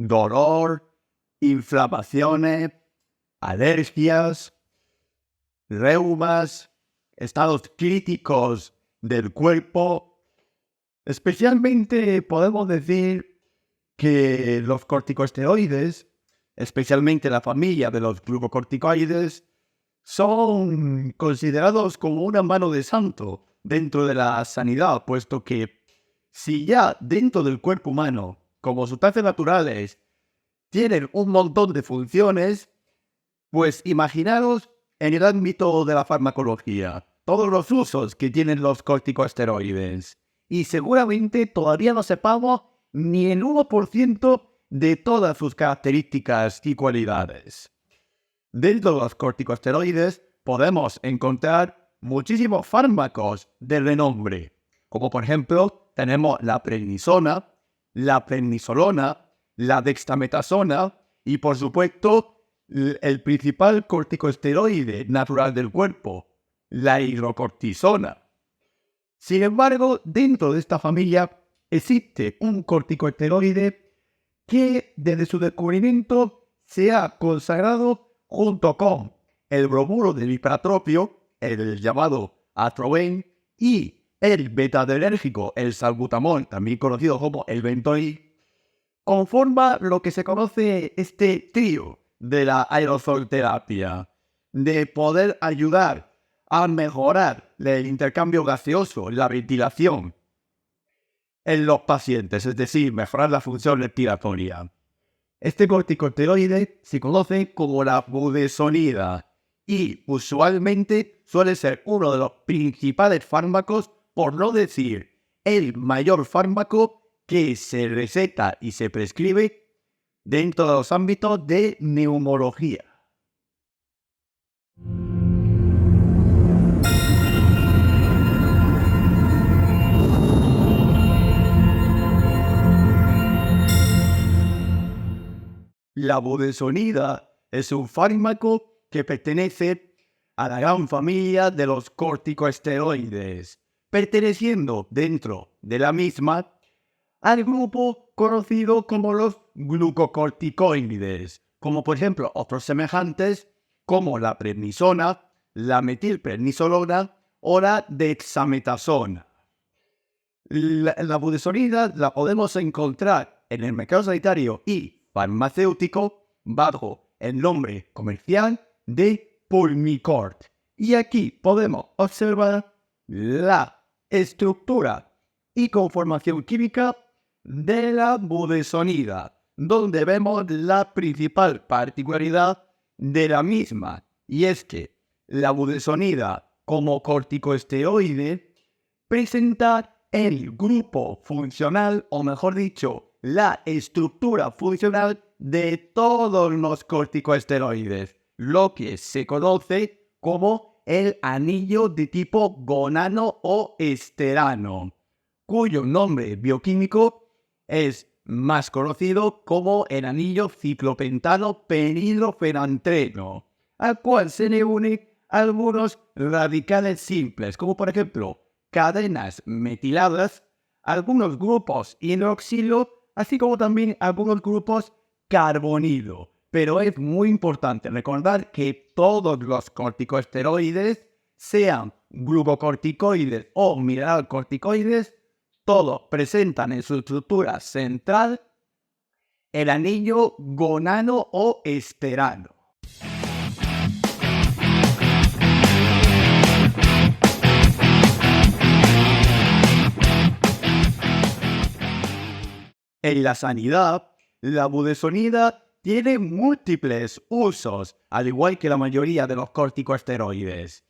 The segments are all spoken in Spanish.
dolor, inflamaciones, alergias, reumas, estados críticos del cuerpo. Especialmente podemos decir que los corticosteroides, especialmente la familia de los glucocorticoides, son considerados como una mano de santo dentro de la sanidad, puesto que si ya dentro del cuerpo humano, como sustancias naturales, tienen un montón de funciones, pues imaginaros en el ámbito de la farmacología, todos los usos que tienen los corticosteroides. Y seguramente todavía no sepamos ni el 1% de todas sus características y cualidades. Dentro de los corticosteroides podemos encontrar muchísimos fármacos de renombre, como por ejemplo tenemos la prednisona, la prednisolona, la dexametasona y por supuesto el principal corticosteroide natural del cuerpo, la hidrocortisona. Sin embargo, dentro de esta familia existe un corticosteroide que desde su descubrimiento se ha consagrado junto con el bromuro del hipertropio, el llamado atroben, y el beta-adrenérgico, el salbutamol, también conocido como el bentoil, conforma lo que se conoce este trío de la aerosolterapia, de poder ayudar a mejorar el intercambio gaseoso, la ventilación en los pacientes, es decir, mejorar la función respiratoria. Este corticosteroide se conoce como la budesonida y usualmente suele ser uno de los principales fármacos, por no decir el mayor fármaco que se receta y se prescribe dentro de los ámbitos de neumología. La budesonida es un fármaco que pertenece a la gran familia de los corticosteroides, perteneciendo dentro de la misma al grupo conocido como los glucocorticoides, como por ejemplo otros semejantes como la prednisona, la metilprednisolona o la dexametasona. La budesonida la podemos encontrar en el mercado sanitario y farmacéutico bajo el nombre comercial de Pulmicort. Y aquí podemos observar la estructura y conformación química de la budesonida, donde vemos la principal particularidad de la misma, y es que la budesonida como corticosteroide presenta el grupo funcional, o mejor dicho, la estructura funcional de todos los corticosteroides, lo que se conoce como el anillo de tipo gonano o esterano, cuyo nombre bioquímico es más conocido como el anillo ciclopentano penilofenantreno, al cual se le unen algunos radicales simples, como por ejemplo cadenas metiladas, algunos grupos hidroxilo, así como también algunos grupos carbonilo. Pero es muy importante recordar que todos los corticosteroides, sean glucocorticoides o mineralcorticoides, todos presentan en su estructura central el anillo gonano o esterano. En la sanidad, la budesonida tiene múltiples usos, al igual que la mayoría de los corticosteroides.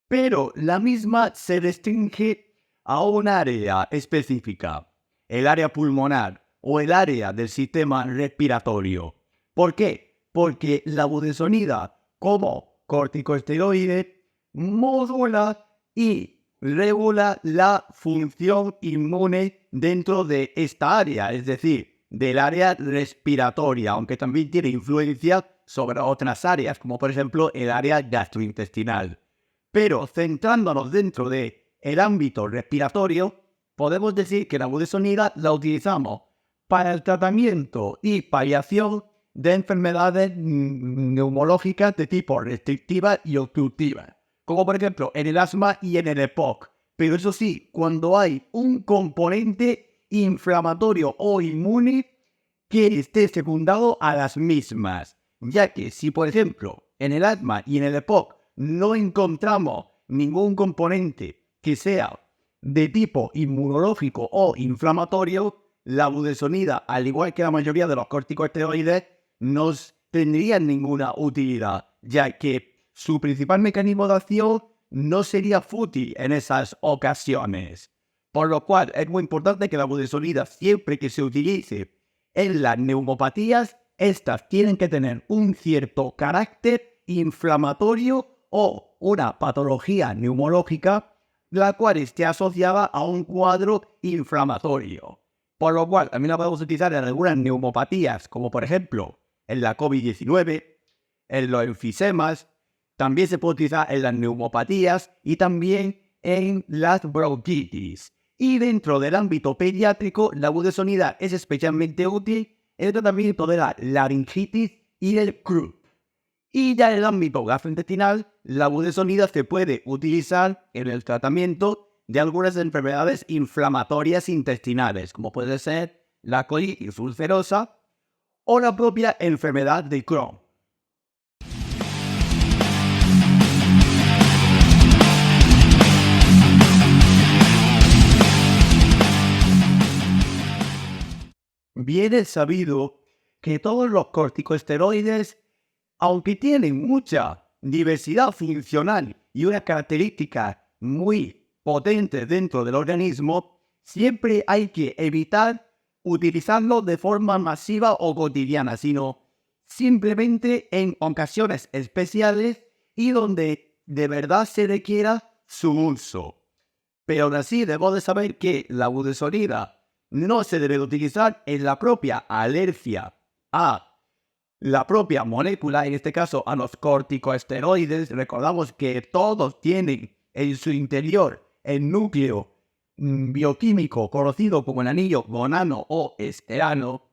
Pero la misma se restringe a un área específica, el área pulmonar o el área del sistema respiratorio. ¿Por qué? Porque la budesonida, como corticosteroide, modula y regula la función inmune dentro de esta área, es decir, del área respiratoria, aunque también tiene influencia sobre otras áreas, como por ejemplo el área gastrointestinal. Pero centrándonos dentro del ámbito respiratorio, podemos decir que la budesonida la utilizamos para el tratamiento y paliación de enfermedades neumológicas de tipo restrictiva y obstructiva, como por ejemplo en el asma y en el EPOC. Pero eso sí, cuando hay un componente inflamatorio o inmune que esté secundado a las mismas, ya que si por ejemplo en el asma y en el EPOC no encontramos ningún componente que sea de tipo inmunológico o inflamatorio, la budesonida, al igual que la mayoría de los corticosteroides, no tendrían ninguna utilidad, ya que su principal mecanismo de acción no sería fútil en esas ocasiones. Por lo cual es muy importante que la budesonida, siempre que se utilice en las neumopatías, estas tienen que tener un cierto carácter inflamatorio o una patología neumológica, la cual esté asociada a un cuadro inflamatorio. Por lo cual, también la podemos utilizar en algunas neumopatías, como por ejemplo en la COVID-19, en los enfisemas, también se puede utilizar en las neumopatías y también en las bronquitis. Y dentro del ámbito pediátrico, la budesonida es especialmente útil en el tratamiento de la laringitis y el croup. Y ya en el ámbito gastrointestinal, la budesonida se puede utilizar en el tratamiento de algunas enfermedades inflamatorias intestinales, como puede ser la colitis ulcerosa o la propia enfermedad de Crohn. Bien es sabido que todos los corticosteroides, aunque tienen mucha diversidad funcional y unas características muy potentes dentro del organismo, siempre hay que evitar utilizarlos de forma masiva o cotidiana, sino simplemente en ocasiones especiales y donde de verdad se requiera su uso. Pero aún así debemos de saber que la budesonida no se debe utilizar en la propia alergia a la propia molécula, en este caso a los corticosteroides. Recordamos que todos tienen en su interior el núcleo bioquímico conocido como el anillo gonano o esterano.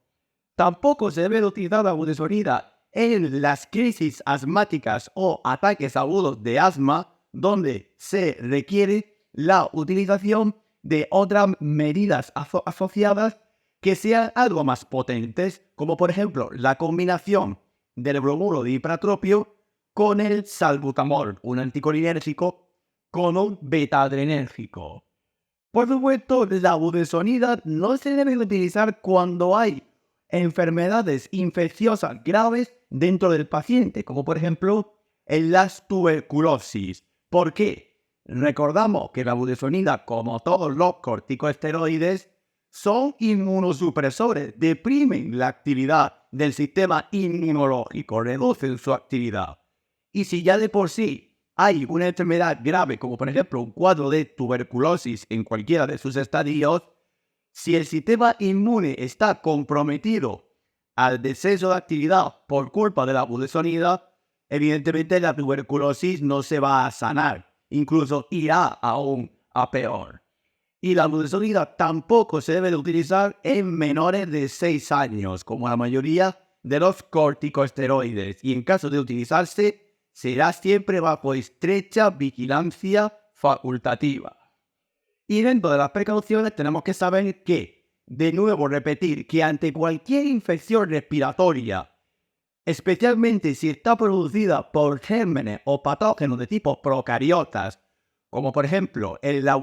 Tampoco se debe utilizar la budesonida en las crisis asmáticas o ataques agudos de asma, donde se requiere la utilización de otras medidas asociadas que sean algo más potentes, como por ejemplo la combinación del bromuro de ipratropio con el salbutamol, un anticolinérgico con un beta-adrenérgico. Por supuesto, la budesonida no se debe utilizar cuando hay enfermedades infecciosas graves dentro del paciente, como por ejemplo en las tuberculosis. ¿Por qué? Recordamos que la budesonida, como todos los corticosteroides, son inmunosupresores, deprimen la actividad del sistema inmunológico, reducen su actividad. Y si ya de por sí hay una enfermedad grave, como por ejemplo un cuadro de tuberculosis en cualquiera de sus estadios, si el sistema inmune está comprometido al descenso de actividad por culpa de la budesonida, evidentemente la tuberculosis no se va a sanar, incluso irá aún a peor. Y la budesonida tampoco se debe de utilizar en menores de 6 años, como la mayoría de los corticosteroides, y en caso de utilizarse, será siempre bajo estrecha vigilancia facultativa. Y dentro de las precauciones tenemos que saber que, de nuevo repetir, que ante cualquier infección respiratoria, especialmente si está producida por gérmenes o patógenos de tipo procariotas, como por ejemplo en la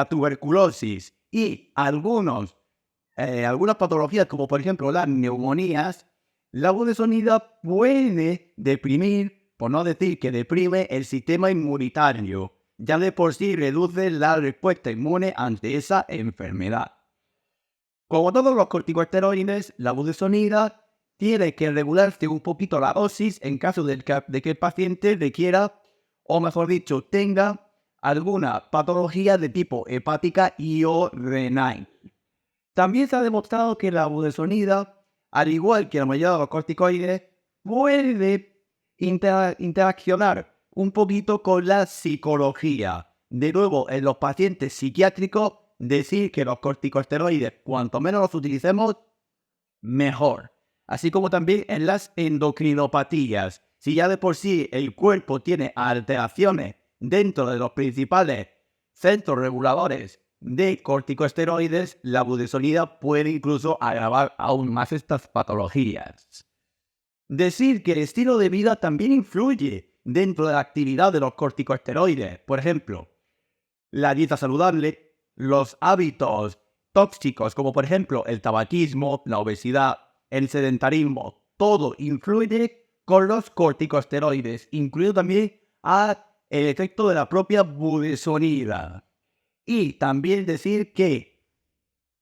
tuberculosis y algunas patologías como por ejemplo las neumonías, la budesonida puede deprimir, por no decir que deprime el sistema inmunitario, ya de por sí reduce la respuesta inmune ante esa enfermedad. Como todos los corticosteroides, la budesonida tiene que regularse un poquito la dosis en caso de que el paciente requiera, o mejor dicho, tenga alguna patología de tipo hepática y o renal. También se ha demostrado que la budesonida, al igual que la mayoría de los corticoides, puede interaccionar un poquito con la psicología. De nuevo, en los pacientes psiquiátricos decir que los corticosteroides, cuanto menos los utilicemos, mejor. Así como también en las endocrinopatías. Si ya de por sí el cuerpo tiene alteraciones dentro de los principales centros reguladores de corticosteroides, la budesonida puede incluso agravar aún más estas patologías. Decir que el estilo de vida también influye dentro de la actividad de los corticosteroides. Por ejemplo, la dieta saludable, los hábitos tóxicos como por ejemplo el tabaquismo, la obesidad, el sedentarismo, todo influye con los corticosteroides, incluido también el efecto de la propia budesonida. Y también decir que,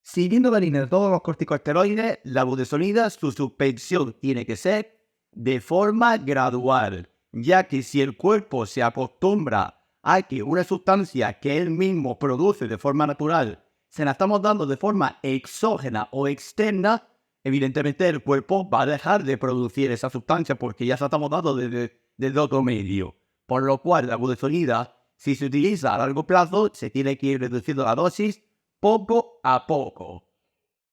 siguiendo la línea de todos los corticosteroides, la budesonida, su suspensión tiene que ser de forma gradual, ya que si el cuerpo se acostumbra a que una sustancia que él mismo produce de forma natural se la estamos dando de forma exógena o externa, evidentemente el cuerpo va a dejar de producir esa sustancia porque ya se la estamos dando desde otro medio. Por lo cual la budesonida, si se utiliza a largo plazo, se tiene que ir reduciendo la dosis poco a poco.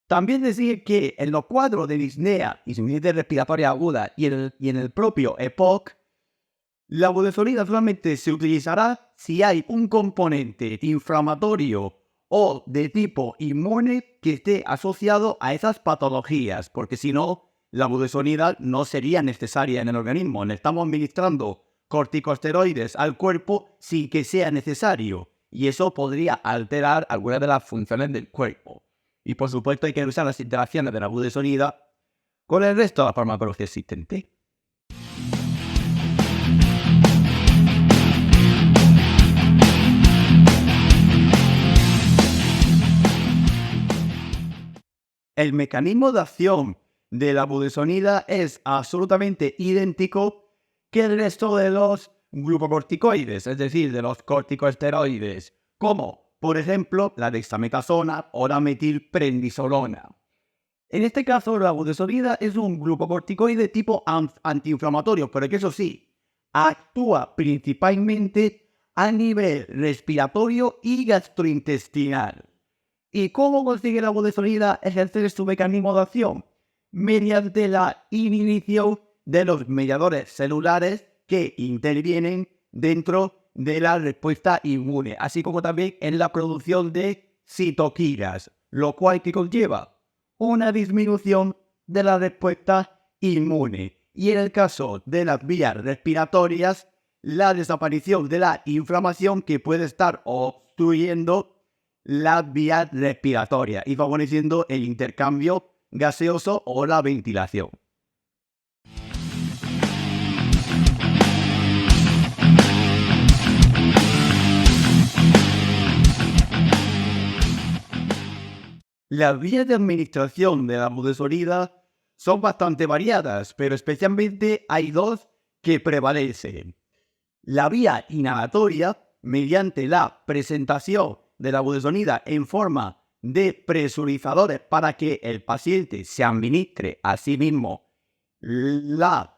También decir que en los cuadros de disnea, insuficiencia respiratoria aguda y en el propio EPOC, la budesonida solamente se utilizará si hay un componente inflamatorio o de tipo inmune que esté asociado a esas patologías, porque si no, la budesonida no sería necesaria en el organismo. Le estamos administrando corticosteroides al cuerpo sin que sea necesario, y eso podría alterar algunas de las funciones del cuerpo. Y por supuesto hay que usar las interacciones de la budesonida con el resto de la farmacología existente. El mecanismo de acción de la budesonida es absolutamente idéntico que el resto de los glucocorticoides, es decir, de los corticosteroides, como, por ejemplo, la dexametasona o la metilprednisolona. En este caso, la budesonida es un glucocorticoide tipo antiinflamatorio, pero que eso sí, actúa principalmente a nivel respiratorio y gastrointestinal. ¿Y cómo consigue la budesonida ejercer su mecanismo de acción? Mediante la inhibición de los mediadores celulares que intervienen dentro de la respuesta inmune, así como también en la producción de citoquinas, lo cual que conlleva una disminución de la respuesta inmune. Y en el caso de las vías respiratorias, la desaparición de la inflamación que puede estar obstruyendo las vías respiratorias y favoreciendo el intercambio gaseoso o la ventilación. Las vías de administración de la budesonida son bastante variadas, pero especialmente hay dos que prevalecen. La vía inhalatoria, mediante la presentación de la budesonida en forma de presurizadores para que el paciente se administre a sí mismo la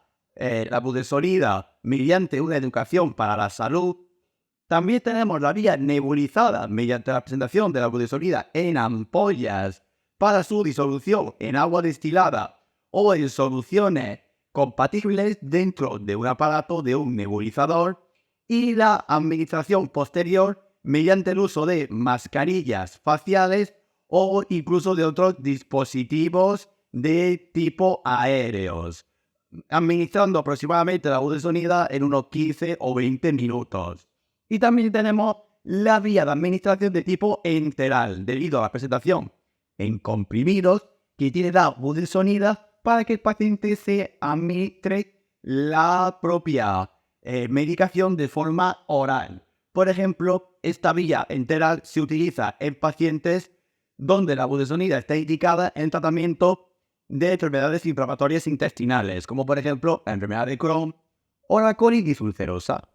budesonida mediante una educación para la salud. También tenemos la vía nebulizada mediante la presentación de la budesonida en ampollas para su disolución en agua destilada o en soluciones compatibles dentro de un aparato de un nebulizador, y la administración posterior mediante el uso de mascarillas faciales o incluso de otros dispositivos de tipo aéreos, administrando aproximadamente la budesonida en unos 15 o 20 minutos. Y también tenemos la vía de administración de tipo enteral, debido a la presentación en comprimidos que tiene la budesonida para que el paciente se administre la propia medicación de forma oral. Por ejemplo, esta vía enteral se utiliza en pacientes donde la budesonida está indicada en tratamiento de enfermedades inflamatorias intestinales, como por ejemplo la enfermedad de Crohn o la colitis ulcerosa.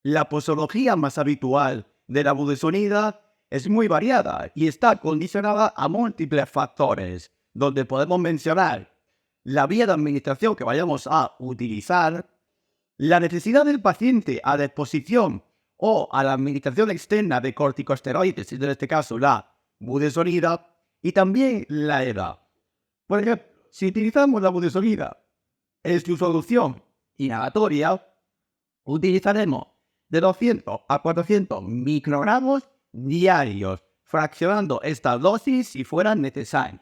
La posología más habitual de la budesonida es muy variada y está condicionada a múltiples factores, donde podemos mencionar la vía de administración que vayamos a utilizar, la necesidad del paciente a la exposición o a la administración externa de corticosteroides, en este caso la budesonida, y también la edad. Por ejemplo, si utilizamos la budesonida en su solución inhalatoria, utilizaremos de 200 a 400 microgramos diarios, fraccionando esta dosis si fuera necesario.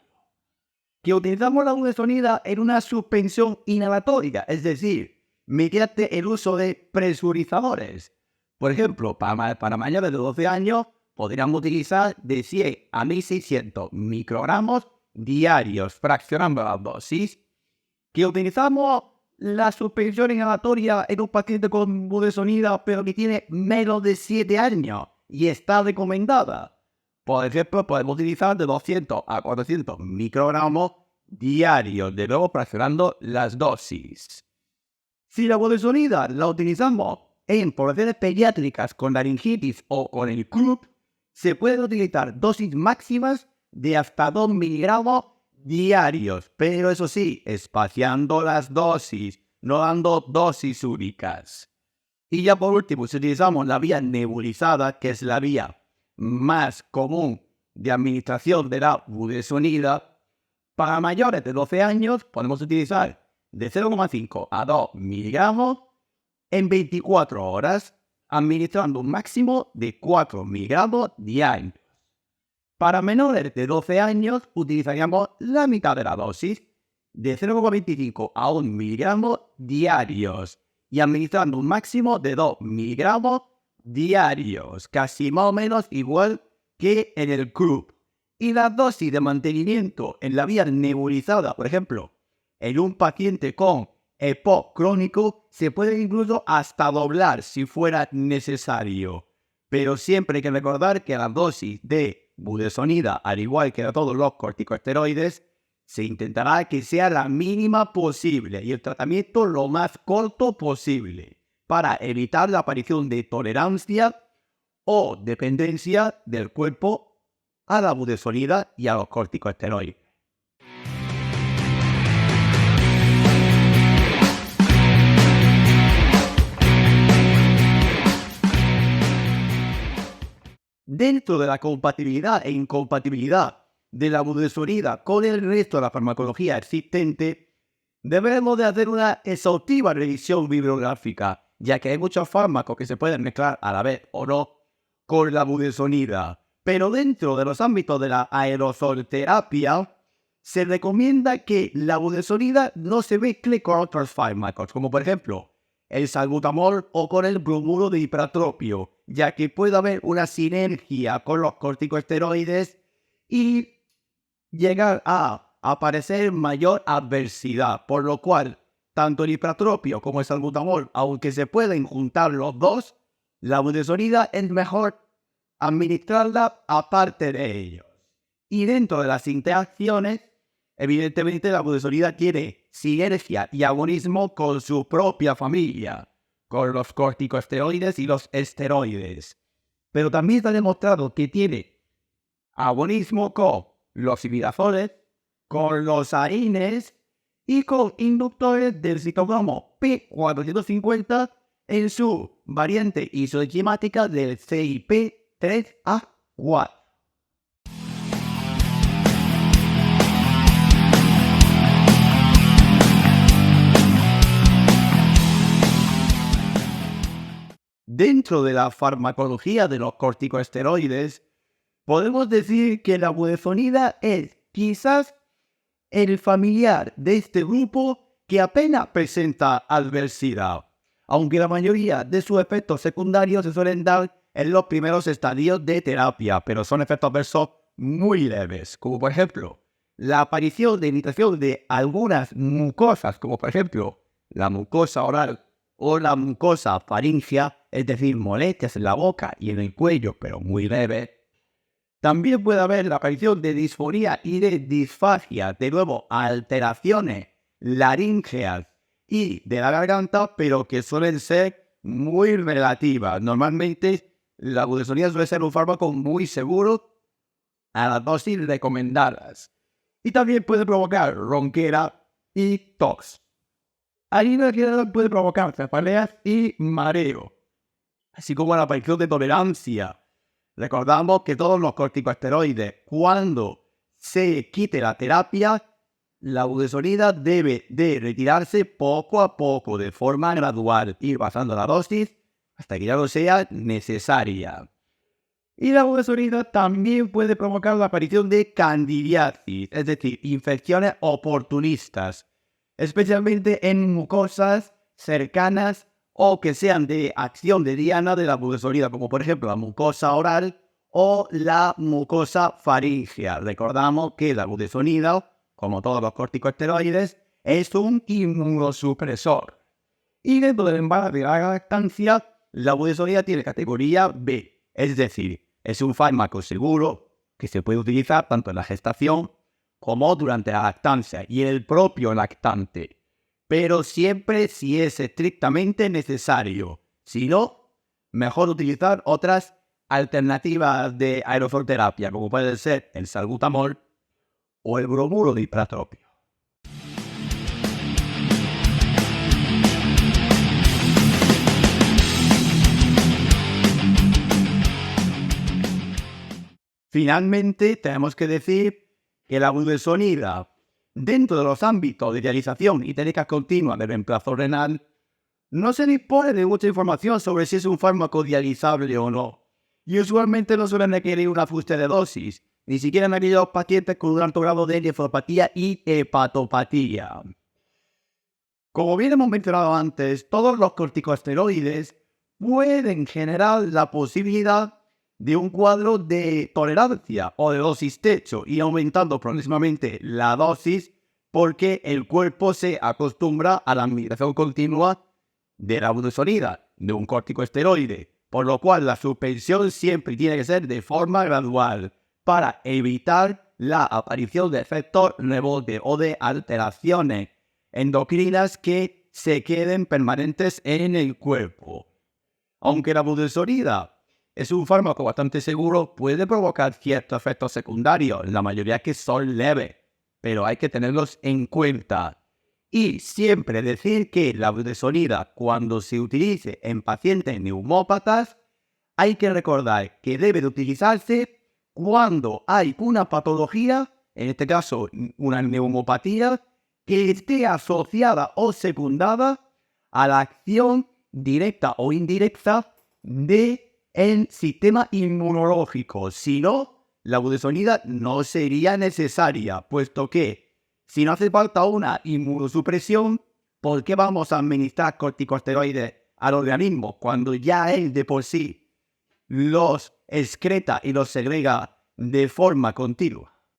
Que utilizamos la budesonida en una suspensión inhalatoria, es decir, mediante el uso de presurizadores. Por ejemplo, para mayores de 12 años, podríamos utilizar de 100 a 1600 microgramos diarios, fraccionando la dosis. Que utilizamos la suspensión inhalatoria en un paciente con budesonida, pero que tiene menos de 7 años y está recomendada. Por ejemplo, podemos utilizar de 200 a 400 microgramos diarios, de nuevo fraccionando las dosis. Si la budesonida la utilizamos en poblaciones pediátricas con laringitis o con el croup, se pueden utilizar dosis máximas de hasta 2 miligramos diarios, pero eso sí, espaciando las dosis, no dando dosis únicas. Y ya por último, si utilizamos la vía nebulizada, que es la vía más común de administración de la budesonida, para mayores de 12 años podemos utilizar de 0,5 a 2 miligramos en 24 horas, administrando un máximo de 4 miligramos diarios. Para menores de 12 años utilizaríamos la mitad de la dosis, de 0,25 a 1 miligramos diarios, y administrando un máximo de 2 miligramos diarios, casi más o menos igual que en el croup. Y la dosis de mantenimiento en la vía nebulizada, por ejemplo, en un paciente con EPOC crónico, se puede incluso hasta doblar si fuera necesario. Pero siempre hay que recordar que la dosis de budesonida, al igual que de todos los corticosteroides, se intentará que sea la mínima posible y el tratamiento lo más corto posible para evitar la aparición de tolerancia o dependencia del cuerpo a la budesonida y a los corticosteroides. Dentro de la compatibilidad e incompatibilidad de la budesonida con el resto de la farmacología existente, debemos de hacer una exhaustiva revisión bibliográfica, ya que hay muchos fármacos que se pueden mezclar a la vez o no con la budesonida. Pero dentro de los ámbitos de la aerosolterapia, se recomienda que la budesonida no se mezcle con otros fármacos, como por ejemplo el salbutamol o con el bromuro de hipertropio, ya que puede haber una sinergia con los corticosteroides y llegar a aparecer mayor adversidad, por lo cual tanto el hipertropio como el salbutamol, aunque se pueden juntar los dos, la budesonida es mejor administrarla aparte de ellos. Y dentro de las interacciones, evidentemente la budesonida tiene sinergia y agonismo con su propia familia, con los corticosteroides y los esteroides. Pero también está demostrado que tiene agonismo con los imidazoles, con los arines y con inductores del citocromo P450 en su variante isoenzimática del CYP3A4. Dentro de la farmacología de los corticosteroides, podemos decir que la budesonida es quizás el familiar de este grupo que apenas presenta adversidad, aunque la mayoría de sus efectos secundarios se suelen dar en los primeros estadios de terapia, pero son efectos adversos muy leves, como por ejemplo la aparición de irritación de algunas mucosas, como por ejemplo la mucosa oral o la mucosa faríngea, es decir, molestias en la boca y en el cuello, pero muy leve. También puede haber la aparición de disfonía y de disfagia, de nuevo, alteraciones laríngeas y de la garganta, pero que suelen ser muy relativas. Normalmente, la budesonida suele ser un fármaco muy seguro a las dosis recomendadas. Y también puede provocar ronquera y tos. Ahí la ansiedad puede provocar cefaleas y mareo, así como la aparición de tolerancia. Recordamos que todos los corticosteroides, cuando se quite la terapia, la budesonida debe de retirarse poco a poco, de forma gradual, ir bajando la dosis hasta que ya no sea necesaria. Y la budesonida también puede provocar la aparición de candidiasis, es decir, infecciones oportunistas, especialmente en mucosas cercanas o que sean de acción de diana de la budesonida, como por ejemplo la mucosa oral o la mucosa faríngea. Recordamos que la budesonida, como todos los corticosteroides, es un inmunosupresor. Y dentro del embarazo y la lactancia, la budesonida tiene categoría B, es decir, es un fármaco seguro que se puede utilizar tanto en la gestación como durante la lactancia y en el propio lactante, pero siempre si es estrictamente necesario. Si no, mejor utilizar otras alternativas de aerosolterapia, como puede ser el salbutamol o el bromuro de ipratropio. Finalmente, tenemos que decir que la budesonida, dentro de los ámbitos de dialización y técnicas continuas de reemplazo renal, no se dispone de mucha información sobre si es un fármaco dializable o no. Y usualmente no suelen requerir un ajuste de dosis, ni siquiera en aquellos pacientes con un alto grado de nefropatía y hepatopatía. Como bien hemos mencionado antes, todos los corticosteroides pueden generar la posibilidad de un cuadro de tolerancia o de dosis techo, y aumentando progresivamente la dosis porque el cuerpo se acostumbra a la administración continua de la budesonida, de un corticosteroide, por lo cual la suspensión siempre tiene que ser de forma gradual para evitar la aparición de efectos rebote o de alteraciones endocrinas que se queden permanentes en el cuerpo. Aunque la budesonida es un fármaco bastante seguro, puede provocar ciertos efectos secundarios, la mayoría que son leves, pero hay que tenerlos en cuenta. Y siempre decir que la budesonida, cuando se utilice en pacientes neumópatas, hay que recordar que debe de utilizarse cuando hay una patología, en este caso una neumopatía, que esté asociada o secundada a la acción directa o indirecta del sistema inmunológico. Si no, la budesonida no sería necesaria, puesto que si no hace falta una inmunosupresión, ¿por qué vamos a administrar corticosteroides al organismo cuando ya él de por sí los excreta y los segrega de forma continua?